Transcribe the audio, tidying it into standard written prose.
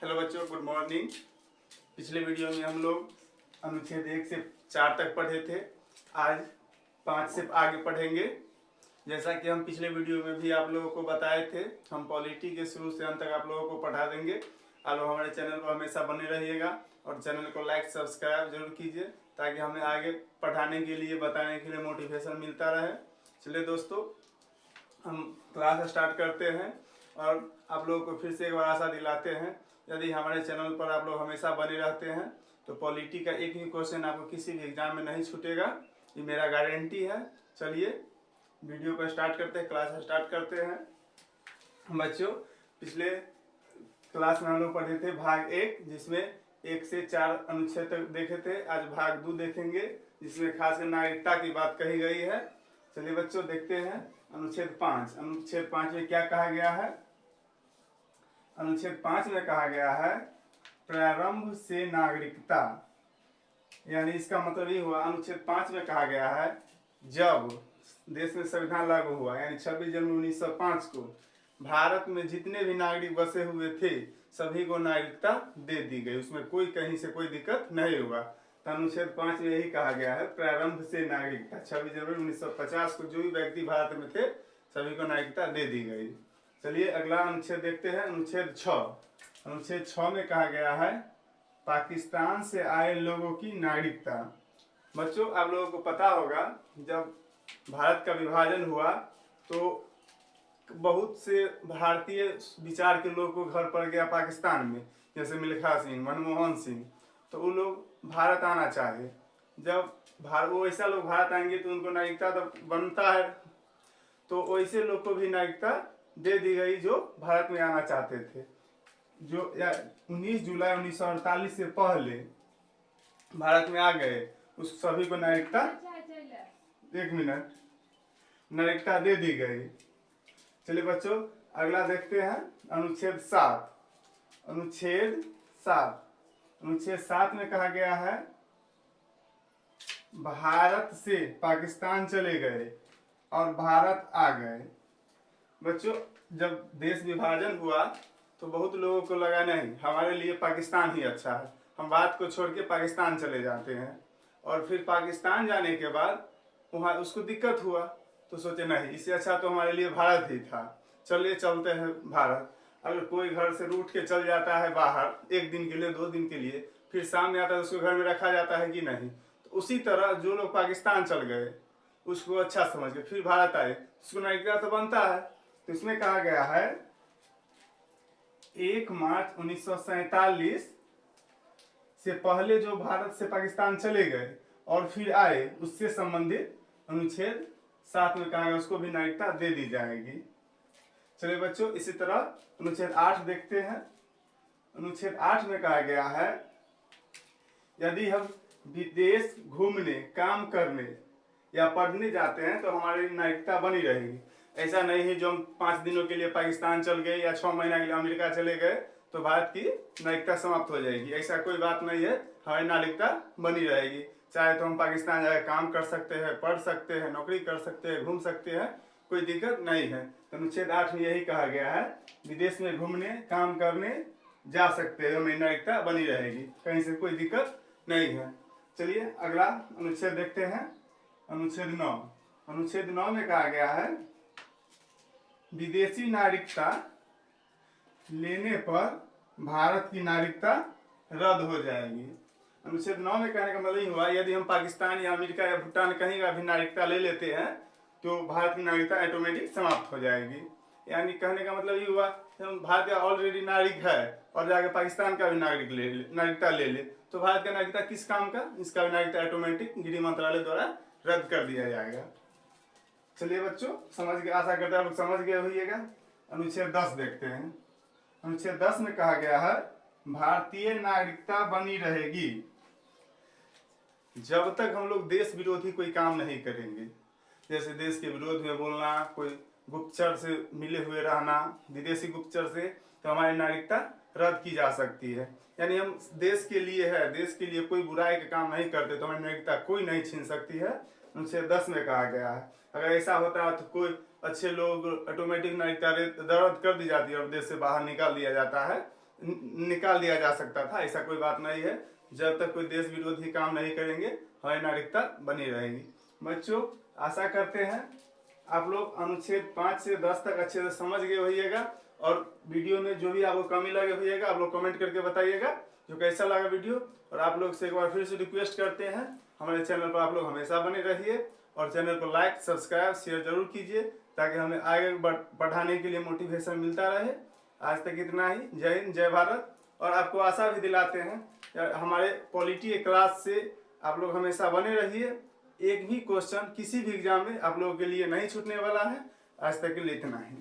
Hello बच्चों, good morning. पिछले video में हम लोग अनुच्छेद 1 से 4 तक पढ़े थे। आज 5 से आगे पढ़ेंगे। जैसा कि हम पिछले वीडियो में भी आप लोगों को बताए थे, हम पॉलिटी के शुरू से अंत तक आप लोगों को पढ़ा देंगे। आप लोग हमारे चैनल पर हमेशा बने रहिएगा और चैनल को लाइक सब्सक्राइब जरूर कीजिए ताकि हमें आगे पढ़ाने के लिए, बताने के लिए मोटिवेशन मिलता रहे। चलिए दोस्तों, हम क्लास स्टार्ट करते हैं और आप लोगों को फिर से एक बार आशा दिलाते हैं, यदि हमारे चैनल पर आप लोग हमेशा बने रहते हैं तो पॉलिटी का एक भी क्वेश्चन आपको किसी भी एग्जाम में नहीं छूटेगा, ये मेरा गारंटी है। चलिए वीडियो को स्टार्ट करते हैं, क्लास स्टार्ट करते हैं। बच्चों, पिछले क्लास में हम लोग पढ़े थे भाग 1, जिसमें 1 से 4 अनुच्छेद तक देखे थे। आज भाग 2 देखेंगे, जिसमें खासकर नागरिकता की बात कही गई है। चलिए बच्चों, देखते हैं अनुच्छेद 5। अनुच्छेद 5 में क्या कहा गया है? अनुच्छेद 5 में कहा गया है प्रारंभ से नागरिकता, यानी इसका मतलब ये हुआ, अनुच्छेद 5 में कहा गया है जब देश में संविधान लागू हुआ, यानी 26 जनवरी 1905 को भारत में जितने भी नागरिक बसे हुए थे सभी को नागरिकता दे दी गई। उसमें कोई कहीं से कोई दिक्कत नहीं हुआ। तो अनुच्छेद 5 में यही कहा गया है प्रारंभ से नागरिकता। 26 जनवरी 1950 को जो भी व्यक्ति भारत में थे सभी को नागरिकता दे दी गई। चलिए अगला अनुच्छेद देखते हैं, अनुच्छेद 6। अनुच्छेद 6 में कहा गया है पाकिस्तान से आए लोगों की नागरिकता। बच्चों, आप लोगों को पता होगा जब भारत का विभाजन हुआ तो बहुत से भारतीय विचार के लोगों को घर पड़ गया पाकिस्तान में, जैसे मिल्खा सिंह, मनमोहन सिंह। तो वो लोग भारत आना चाहे। जब वो ऐसा लोग भारत आएंगे तो उनको नागरिकता तो बनता है, तो वैसे लोग को भी नागरिकता दे दी गई जो भारत में आना चाहते थे। जो 19 जुलाई 1948 से पहले भारत में आ गए उस सभी को नागरिकता, एक मिनट, नागरिकता दे दी गई। चलिए बच्चों, अगला देखते हैं अनुच्छेद 7। अनुच्छेद 7, अनुच्छेद 7 में कहा गया है भारत से पाकिस्तान चले गए और भारत आ गए। बच्चों, जब देश विभाजन हुआ तो बहुत लोगों को लगा नहीं, हमारे लिए पाकिस्तान ही अच्छा है, हम भारत को छोड़ के पाकिस्तान चले जाते हैं। और फिर पाकिस्तान जाने के बाद वहाँ उसको दिक्कत हुआ तो सोचे नहीं, इससे अच्छा तो हमारे लिए भारत ही था, चलिए चलते हैं भारत। अगर कोई घर से रूठ के चल जाता है बाहर 1 दिन के लिए, 2 दिन के लिए, फिर शाम में आता है, उसको घर में रखा जाता है कि नहीं? तो उसी तरह जो लोग पाकिस्तान चल गए उसको अच्छा समझ के फिर भारत आए, उसको नागरिकता तो बनता है। तो इसमें कहा गया है 1 मार्च 1947 से पहले जो भारत से पाकिस्तान चले गए और फिर आए, उससे संबंधित अनुच्छेद 7 में कहा गया उसको भी नागरिकता दे दी जाएगी। चलिए बच्चों, इसी तरह अनुच्छेद 8 देखते हैं। अनुच्छेद 8 में कहा गया है यदि हम विदेश घूमने, काम करने या पढ़ने जाते हैं तो हमारी नागरिकता बनी रहेगी। ऐसा नहीं है जो हम 5 दिनों के लिए पाकिस्तान चल गए या 6 महीना के लिए अमेरिका चले गए तो भारत की नागरिकता समाप्त हो जाएगी। ऐसा कोई बात नहीं है, हमारी नागरिकता बनी रहेगी। चाहे तो हम पाकिस्तान जाकर काम कर सकते हैं, पढ़ सकते हैं, नौकरी कर सकते हैं, घूम सकते हैं, कोई दिक्कत नहीं है। तो अनुच्छेद 8 में यही कहा गया है विदेश में घूमने, काम करने जा सकते हैं, हमारी नागरिकता बनी रहेगी, कहीं से कोई दिक्कत नहीं है। चलिए अगला अनुच्छेद देखते हैं, अनुच्छेद 9। अनुच्छेद 9 में कहा गया है विदेशी नागरिकता लेने पर भारत की नागरिकता रद्द हो जाएगी। अनुच्छेद 9 में कहने का मतलब हुआ यदि हम पाकिस्तान या अमेरिका या भूटान कहीं का भी नागरिकता ले लेते हैं तो भारत की नागरिकता ऑटोमेटिक समाप्त हो जाएगी। यानी कहने का मतलब ये हुआ हम भारत का ऑलरेडी नागरिक है और जाकर पाकिस्तान का भी नागरिकता ले ले तो भारत का नागरिकता किस काम का, इसका भी नागरिकता ऑटोमेटिक गृह मंत्रालय द्वारा रद्द कर दिया जाएगा। चलिए बच्चों, समझ गए, आशा करता है लोग समझ गए होइएगा। अनुच्छेद 10 देखते हैं। अनुच्छेद 10 में कहा गया है भारतीय नागरिकता बनी रहेगी जब तक हम लोग देश विरोधी कोई काम नहीं करेंगे, जैसे देश के विरोध में बोलना, कोई गुप्तचर से मिले हुए रहना, विदेशी गुप्तचर से, तो हमारी नागरिकता रद्द की जा सकती है। यानी हम देश के लिए है, देश के लिए कोई बुराई का काम नहीं करते तो हमारी नागरिकता कोई नहीं छीन सकती है। अनुच्छेद 10 में कहा गया है अगर ऐसा होता है तो कोई अच्छे लोग ऑटोमेटिक नागरिकता रद्द कर दी जाती है और देश से बाहर निकाल दिया जाता है। निकाल दिया जा सकता था। ऐसा कोई बात नहीं है। जब तक कोई देश विरोधी काम नहीं करेंगे हमारी नागरिकता बनी रहेगी। बच्चों, आशा करते हैं आप लोग अनुच्छेद 5 से 10 तक अच्छे से समझ गए होइएगा, और वीडियो में जो भी आपको कमी लगे होइएगा आप लोग कमेंट करके बताइएगा जो कैसा लगा वीडियो। और आप लोग से एक बार फिर से रिक्वेस्ट करते हैं, हमारे चैनल पर आप लोग हमेशा बने रहिए और चैनल को लाइक, सब्सक्राइब, शेयर जरूर कीजिए ताकि हमें आगे बढ़ाने के लिए मोटिवेशन मिलता रहे। आज तक इतना ही। जय हिंद, जय भारत। और आपको आशा भी दिलाते हैं हमारे पॉलिटी क्लास से आप लोग हमेशा बने रहिए। एक भी क्वेश्चन किसी भी एग्जाम में आप लोगों के लिए नहीं छूटने वाला है। आज तक के लिए इतना ही।